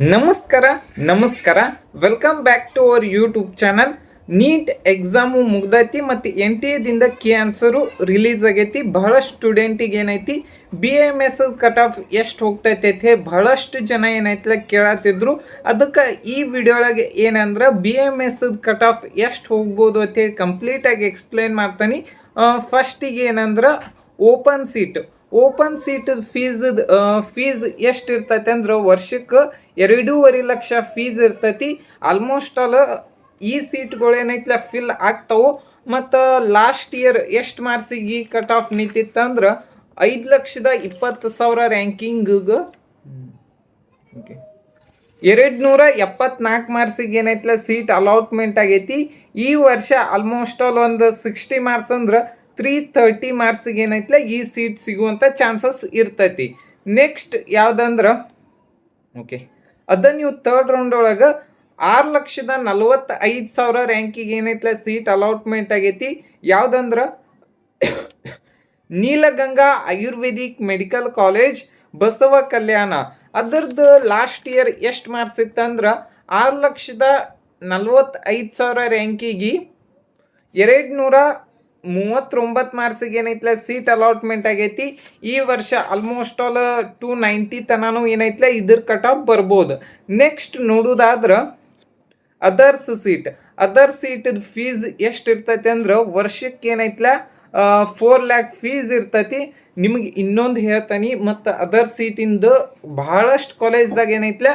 ನಮಸ್ಕಾರ ನಮಸ್ಕಾರ welcome back to our YouTube channel. NEET exam ಮುಗ್ದೈತಿ ಮತ್ತು ಎನ್ ಟಿ ಎದಿಂದ ಕೀ ಆನ್ಸರು ರಿಲೀಸ್ ಆಗೈತಿ. ಬಹಳಷ್ಟು ಸ್ಟೂಡೆಂಟಿಗೆ ಏನೈತಿ B M S cut off ಎಷ್ಟು ಹೋಗ್ತೈತೆ ಬಹಳಷ್ಟು ಜನ ಏನೈತಿಲ್ಲ ಕೇಳತ್ತಿದ್ರು. ಅದಕ್ಕೆ ಈ ವಿಡಿಯೋಳಗೆ ಏನಂದ್ರೆ B M S cut off ಎಷ್ಟು ಹೋಗ್ಬೋದು ಅಂತ ಕಂಪ್ಲೀಟಾಗಿ ಎಕ್ಸ್ಪ್ಲೇನ್ ಮಾಡ್ತಾನೆ. ಫಸ್ಟಿಗೆ ಏನಂದ್ರೆ ಓಪನ್ ಸೀಟ್ ಫೀಸ್ ಎಷ್ಟು ಇರ್ತೈತೆ ಅಂದ್ರೆ ವರ್ಷಕ್ಕೆ 2.5 ಲಕ್ಷ ಫೀಸ್ ಇರ್ತೈತಿ. ಆಲ್ಮೋಸ್ಟ್ ಆಲ್ ಈ ಸೀಟ್ಗಳು ಏನೈತಿಲ್ಲ ಫಿಲ್ ಆಗ್ತಾವೆ. ಮತ್ತು ಲಾಸ್ಟ್ ಇಯರ್ ಎಷ್ಟು ಮಾರ್ಕ್ಸಿಗೆ ಈ ಕಟ್ ಆಫ್ ನಿಂತಿತ್ತಂದ್ರೆ 5,20,000 ರ್ಯಾಂಕಿಂಗಿಗೆ 274 ಮಾರ್ಕ್ಸಿಗೆ ಏನೈತಿಲ್ಲ ಸೀಟ್ ಅಲಾಟ್ಮೆಂಟ್ ಆಗೈತಿ. ಈ ವರ್ಷ ಆಲ್ಮೋಸ್ಟ್ ಆಲ್ ಒಂದು 60 ಮಾರ್ಕ್ಸ್ ಅಂದ್ರೆ 330 ಮಾರ್ಕ್ಸಿಗೆ ಏನೈತಿಲ್ಲ ಈ ಸೀಟ್ ಸಿಗುವಂಥ ಚಾನ್ಸಸ್ ಇರ್ತೈತಿ. ನೆಕ್ಸ್ಟ್ ಯಾವುದಂದ್ರೆ ನೀವು ಥರ್ಡ್ ರೌಂಡ್ ಒಳಗೆ 6,45,000 ರ್ಯಾಂಕಿಗೆ ಏನೈತಿಲ್ಲ ಸೀಟ್ ಅಲಾಟ್ಮೆಂಟ್ ಆಗೈತಿ. ಯಾವುದಂದ್ರೆ ನೀಲಗಂಗಾ ಆಯುರ್ವೇದಿಕ್ ಮೆಡಿಕಲ್ ಕಾಲೇಜ್ ಬಸವ ಕಲ್ಯಾಣ. ಅದರದ್ದು ಲಾಸ್ಟ್ ಇಯರ್ ಎಷ್ಟು ಮಾರ್ಕ್ಸ್ ಇತ್ತಂದ್ರೆ 6,45,000 ರ್ಯಾಂಕಿಗೆ 239 ಮಾರ್ಕ್ಸಿಗೆ ಏನೈತಿಲ್ಲ ಸೀಟ್ ಅಲಾಟ್ಮೆಂಟ್ ಆಗೈತಿ. ಈ ವರ್ಷ ಆಲ್ಮೋಸ್ಟ್ ಆಲ್ 290 ತನೂ ಏನೈತಿಲ್ಲ ಇದ್ರ ಕಟ್ ಆಫ್ ಬರ್ಬೋದು. ನೆಕ್ಸ್ಟ್ ನೋಡೋದಾದ್ರೆ ಅದರ್ಸ್ ಸೀಟ್ ಫೀಸ್ ಎಷ್ಟು ಇರ್ತೈತಿ ಅಂದ್ರೆ ವರ್ಷಕ್ಕೆ ಏನೈತಿಲ್ಲ 4 lakh ಫೀಸ್ ಇರ್ತೈತಿ. ನಿಮಗೆ ಇನ್ನೊಂದು ಹೇಳ್ತಾನೆ, ಮತ್ತು ಅದರ್ ಸೀಟಿಂದು ಭಾಳಷ್ಟು ಕಾಲೇಜ್ದಾಗ ಏನೈತಿಲ್ಲ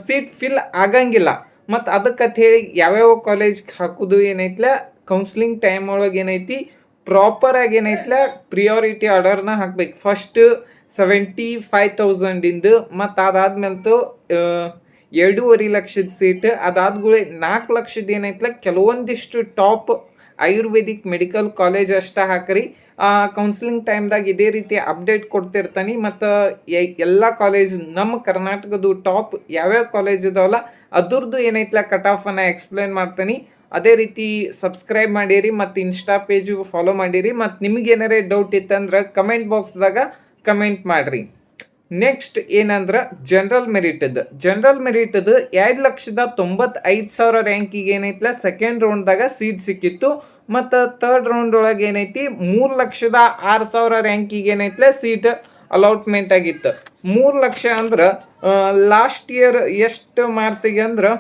ಸೀಟ್ ಫಿಲ್ ಆಗಂಗಿಲ್ಲ. ಮತ್ತು ಅದಕ್ಕೆ ಹೇಳಿ ಯಾವ್ಯಾವ ಕಾಲೇಜ್ಗೆ ಹಾಕೋದು ಏನೈತಿಲ್ಲ ಕೌನ್ಸ್ಲಿಂಗ್ ಟೈಮ್ ಒಳಗೆ ಏನೈತಿ ಪ್ರಾಪರಾಗಿ ಏನೈತಿಲ್ಲ ಪ್ರಿಯಾರಿಟಿ ಆರ್ಡರ್ನ ಹಾಕ್ಬೇಕು. ಫಸ್ಟ್ 75,000 ಮತ್ತು ಅದಾದ್ಮೇಲೆ 2.5 ಲಕ್ಷದ ಸೀಟ್, ಅದಾದ್ಮೇಲೆ 4 ಲಕ್ಷದ ಏನೈತಿಲ್ಲ ಕೆಲವೊಂದಿಷ್ಟು ಟಾಪ್ ಆಯುರ್ವೇದಿಕ್ ಮೆಡಿಕಲ್ ಕಾಲೇಜ್ ಅಷ್ಟೇ ಹಾಕ್ರಿ. ಕೌನ್ಸಿಲಿಂಗ್ ಟೈಮ್ದಾಗ ಇದೇ ರೀತಿ ಅಪ್ಡೇಟ್ ಕೊಡ್ತಿರ್ತಾನೆ. ಮತ್ತು ಎಲ್ಲ ಕಾಲೇಜ್ ನಮ್ಮ ಕರ್ನಾಟಕದ ಟಾಪ್ ಯಾವ್ಯಾವ ಕಾಲೇಜ್ ಇದಾವಲ್ಲ ಅದ್ರದ್ದು ಏನೈತಿಲ್ಲ ಕಟ್ ಆಫನ್ನು ಎಕ್ಸ್ಪ್ಲೇನ್ ಮಾಡ್ತಾನೆ. ಅದೇ ರೀತಿ ಸಬ್ಸ್ಕ್ರೈಬ್ ಮಾಡಿರಿ ಮತ್ತು ಇನ್ಸ್ಟಾ ಪೇಜು ಫಾಲೋ ಮಾಡಿರಿ. ಮತ್ತು ನಿಮಗೇನಾರೇ ಡೌಟ್ ಇತ್ತಂದ್ರೆ ಕಮೆಂಟ್ ಬಾಕ್ಸ್ದಾಗ ಕಮೆಂಟ್ ಮಾಡಿರಿ. ನೆಕ್ಸ್ಟ್ ಏನಂದ್ರೆ ಜನರಲ್ ಮೆರಿಟದು 2,95,000 ರ್ಯಾಂಕಿಗೆ ಏನೈತಿಲ್ಲ ಸೆಕೆಂಡ್ ರೌಂಡ್ದಾಗ ಸೀಟ್ ಸಿಕ್ಕಿತ್ತು. ಮತ್ತು ಥರ್ಡ್ ರೌಂಡ್ ಒಳಗೆ ಏನೈತಿ 3,06,000 ರ್ಯಾಂಕಿಗೆ ಏನೈತಿಲ್ಲ ಸೀಟ್ ಅಲಾಟ್ಮೆಂಟ್ ಆಗಿತ್ತು. 3 ಲಕ್ಷ ಅಂದ್ರೆ ಲಾಸ್ಟ್ ಇಯರ್ ಎಷ್ಟು ಮಾರ್ಕ್ಸಿಗೆ ಅಂದ್ರೆ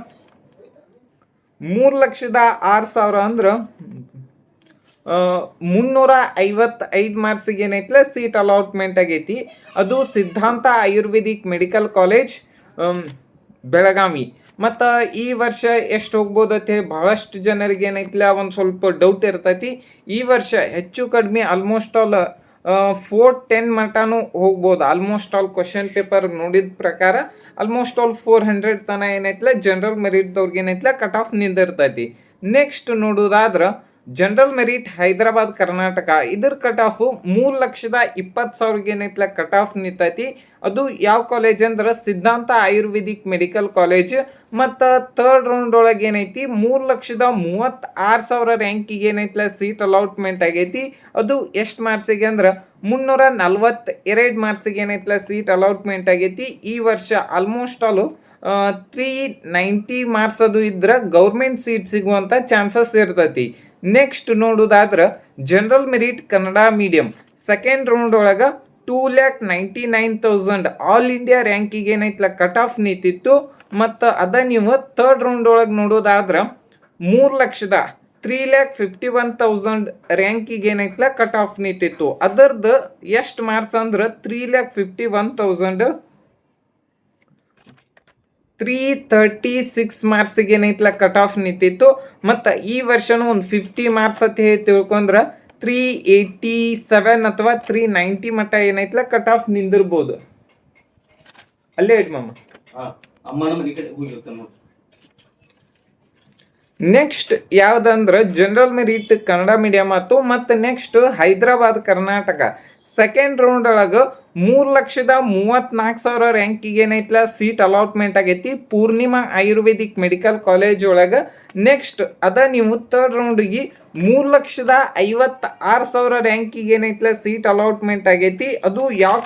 3,06,000 ಅಂದ್ರೆ 355 ಮಾರ್ಕ್ಸಿಗೆ ಏನೈತಿಲ್ಲ ಸೀಟ್ ಅಲಾಟ್ಮೆಂಟ್ ಆಗೈತಿ. ಅದು ಸಿದ್ಧಾಂತ ಆಯುರ್ವೇದಿಕ್ ಮೆಡಿಕಲ್ ಕಾಲೇಜ್ ಬೆಳಗಾವಿ. ಮತ್ತು ಈ ವರ್ಷ ಎಷ್ಟು ಹೋಗ್ಬೋದು ಅಂತ ಹೇಳಿ ಭಾಳಷ್ಟು ಜನರಿಗೆ ಏನೈತಿಲ್ಲ ಒಂದು ಸ್ವಲ್ಪ ಡೌಟ್ ಇರ್ತೈತಿ. ಈ ವರ್ಷ ಹೆಚ್ಚು ಕಡಿಮೆ ಆಲ್ಮೋಸ್ಟ್ ಆಲ್ 410 ಮಟನೂ ಹೋಗ್ಬೋದು. ಆಲ್ಮೋಸ್ಟ್ ಆಲ್ ಕ್ವಶನ್ ಪೇಪರ್ ನೋಡಿದ ಪ್ರಕಾರ ಆಲ್ಮೋಸ್ಟ್ ಆಲ್ 400 ತನ ಏನೈತಿಲ್ಲ ಜನರಲ್ ಮೆರಿಟ್ದವ್ರಿಗೆ ಏನೈತಿಲ್ಲ ಕಟ್ ಆಫ್ ನಿಂದಿರ್ತೈತಿ. ನೆಕ್ಸ್ಟ್ ನೋಡೋದಾದ್ರೆ ಜನರಲ್ ಮೆರಿಟ್ ಹೈದರಾಬಾದ್ ಕರ್ನಾಟಕ, ಇದ್ರ ಕಟ್ ಆಫು 3,20,000 ಏನೈತಿಲ್ಲ ಕಟ್ ಆಫ್ ನಿಂತೈತಿ. ಅದು ಯಾವ ಕಾಲೇಜ್ ಅಂದ್ರೆ ಸಿದ್ಧಾಂತ ಆಯುರ್ವೇದಿಕ್ ಮೆಡಿಕಲ್ ಕಾಲೇಜ್. ಮತ್ತು ಥರ್ಡ್ ರೌಂಡ್ ಒಳಗೆ ಏನೈತಿ 3,36,000 ರ್ಯಾಂಕಿಗೆ ಏನೈತಿಲ್ಲ ಸೀಟ್ ಅಲಾಟ್ಮೆಂಟ್ ಆಗೈತಿ. ಅದು ಎಷ್ಟು ಮಾರ್ಕ್ಸಿಗೆ ಅಂದ್ರೆ 342 ಮಾರ್ಕ್ಸಿಗೆ ಏನೈತಿಲ್ಲ ಸೀಟ್ ಅಲಾಟ್ಮೆಂಟ್ ಆಗೈತಿ. ಈ ವರ್ಷ ಆಲ್ಮೋಸ್ಟ್ ಆಲು 390 ಮಾರ್ಕ್ಸ್ ಅದು ಇದ್ರೆ ಗೌರ್ಮೆಂಟ್ ಸೀಟ್ ಸಿಗುವಂಥ ಚಾನ್ಸಸ್ ಇರ್ತೈತಿ. ನೆಕ್ಸ್ಟ್ ನೋಡೋದಾದ್ರೆ general merit Kannada medium second round ಒಳಗೆ 2,99,000 ಆಲ್ ಇಂಡಿಯಾ ರ್ಯಾಂಕಿಗೆ ಏನೈತಿಲ್ಲ ಕಟ್ ಆಫ್ ನಿಂತಿತ್ತು. ಮತ್ತು ನೀವು ಥರ್ಡ್ ರೌಂಡ್ ಒಳಗೆ ನೋಡೋದಾದ್ರೆ 3,51,000 ರ್ಯಾಂಕಿಗೆ ಏನೈತಿಲ್ಲ ಕಟ್ ಆಫ್ ನಿಂತಿತ್ತು. ಅದರದ್ದು ಎಷ್ಟು ಮಾರ್ಕ್ಸ್ ಅಂದ್ರೆ 3,51,000 336 ಮಾರ್ಕ್ಸಿಗೆ ಏನೈತಿಲ್ಲ ಕಟ್ ಆಫ್ ನಿಂತಿತ್ತು. ಮತ್ತು ಈ ವರ್ಷನೂ ಒಂದು 50 ಮಾರ್ಕ್ಸ್ ಅಂತ ಹೇಳಿ ತಿಳ್ಕೊಂಡ್ರೆ 387 ಅಥವಾ 390 ಮಟ್ಟ ಏನೈತಿಲ್ಲ ಕಟ್ ಆಫ್ ನಿಂದಿರ್ಬೋದು. ಅಲ್ಲೇ ಇಟ್ ಮಾಮ. ನೆಕ್ಸ್ಟ್ ಯಾವುದಂದ್ರೆ ಜನರಲ್ ಮೆರಿಟ್ ಕನ್ನಡ ಮೀಡಿಯಂ ಆಯ್ತು. ಮತ್ತು next Hyderabad Karnataka second round ಒಳಗೆ 3,34,000 ರ್ಯಾಂಕಿಗೆ ಏನೈತಿಲ್ಲ ಸೀಟ್ ಅಲಾಟ್ಮೆಂಟ್ ಆಗೈತಿ ಪೂರ್ಣಿಮಾ ಆಯುರ್ವೇದಿಕ್ ಮೆಡಿಕಲ್ ಕಾಲೇಜ್ ಒಳಗೆ. ನೆಕ್ಸ್ಟ್ ನೀವು ಥರ್ಡ್ ರೌಂಡಿಗೆ 3,56,000 ರ್ಯಾಂಕಿಗೆ ಏನೈತಿಲ್ಲ ಸೀಟ್ ಅಲಾಟ್ಮೆಂಟ್ ಆಗೈತಿ. ಅದು ಯಾವ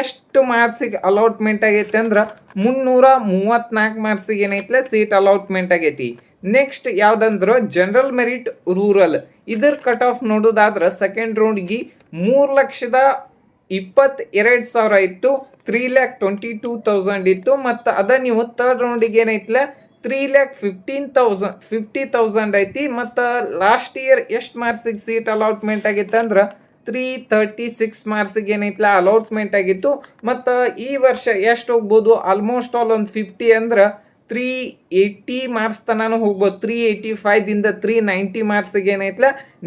ಎಷ್ಟು ಮಾರ್ಕ್ಸಿಗೆ ಅಲಾಟ್ಮೆಂಟ್ ಆಗೈತೆ ಅಂದ್ರೆ 334 ಮಾರ್ಕ್ಸಿಗೆ ಏನೈತ್ಲೆ ಸೀಟ್ ಅಲಾಟ್ಮೆಂಟ್ ಆಗೈತಿ. ನೆಕ್ಸ್ಟ್ ಯಾವ್ದಂದ್ರೆ ಜನರಲ್ ಮೆರಿಟ್ ರೂರಲ್, ಇದರ ಕಟ್ ಆಫ್ ನೋಡೋದಾದ್ರೆ ಸೆಕೆಂಡ್ ರೌಂಡ್ಗೆ 3,22,000 ಇತ್ತು, 3,22,000 ಇತ್ತು. ಮತ್ತು ಅದ ನೀವು ಥರ್ಡ್ ರೌಂಡಿಗೆ ಏನೈತ್ಲೆ 3,50,000 ಐತಿ. ಮತ್ತು ಲಾಸ್ಟ್ ಇಯರ್ ಎಷ್ಟು ಮಾರ್ಕ್ಸಿಗೆ ಸೀಟ್ ಅಲಾಟ್ಮೆಂಟ್ ಆಗೈತೆ ಅಂದ್ರೆ 336 ಮಾರ್ಕ್ಸಿಗೆ ಏನೈತ್ಲ ಅಲಾಟ್ಮೆಂಟ್ ಆಗಿತ್ತು. ಮತ್ತು ಈ ವರ್ಷ ಎಷ್ಟು ಹೋಗ್ಬೋದು, ಆಲ್ಮೋಸ್ಟ್ ಆಲ್ ಒಂದು 50 ಅಂದ್ರೆ 380 ಮಾರ್ಕ್ಸ್ ತನಕ ಹೋಗ್ಬೋದು. 385ದಿಂದ 390 ಮಾರ್ಕ್ಸಿಗೆ ಏನೈತ್ಲ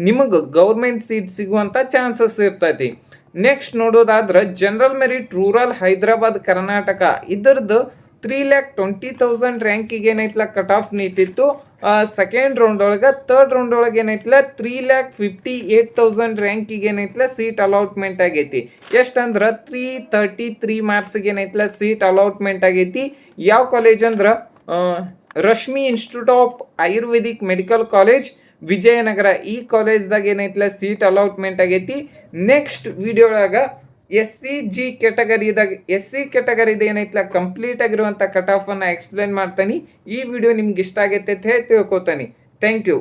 ನಿಮಗೆ ಗೌರ್ಮೆಂಟ್ ಸೀಟ್ ಸಿಗುವಂಥ ಚಾನ್ಸಸ್ ಇರ್ತೈತಿ. ನೆಕ್ಸ್ಟ್ ನೋಡೋದಾದ್ರೆ general merit rural Hyderabad Karnataka, ಇದರದ್ದು 3,20,000 ರ್ಯಾಂಕಿಗೆ ಏನೈತ್ಲ ಕಟ್ ಆಫ್ ನಿಂತಿತ್ತು ಸೆಕೆಂಡ್ ರೌಂಡ್ ಒಳಗೆ. ಥರ್ಡ್ ರೌಂಡ್ ಒಳಗೆ ಏನೈತ್ಲ 3,58,000 ರ್ಯಾಂಕಿಗೆ ಏನೈತ್ಲ ಸೀಟ್ ಅಲಾಟ್ಮೆಂಟ್ ಆಗೈತಿ. ಎಷ್ಟಂದ್ರೆ 333 ಮಾರ್ಕ್ಸಿಗೆ ಏನೈತ್ಲ ಸೀಟ್ ಅಲಾಟ್ಮೆಂಟ್ ಆಗೈತಿ. ಯಾವ ಕಾಲೇಜ್ ಅಂದ್ರೆ Rashmi institute of Ayurvedic medical college Vijayanagara, ಈ ಕಾಲೇಜ್ದಾಗ ಏನೈತ್ಲ ಸೀಟ್ ಅಲಾಟ್ಮೆಂಟ್ ಆಗೈತಿ. ನೆಕ್ಸ್ಟ್ ವಿಡಿಯೋ ಒಳಗ SC ಕ್ಯಾಟಗರಿದ ಏನೈತ್ಲ ಕಂಪ್ಲೀಟ್ ಆಗಿರುವಂಥ ಕಟ್ ಆಫ್ ಅನ್ನ ಎಕ್ಸ್ಪ್ಲೇನ್ ಮಾಡ್ತಾನೆ. ಈ ವಿಡಿಯೋ ನಿಮ್ಗೆ ಇಷ್ಟ ಆಗೈತೆ ಅಂತ ಹೇಳಿ ತಿಳ್ಕೊತಾನೆ. Thank you.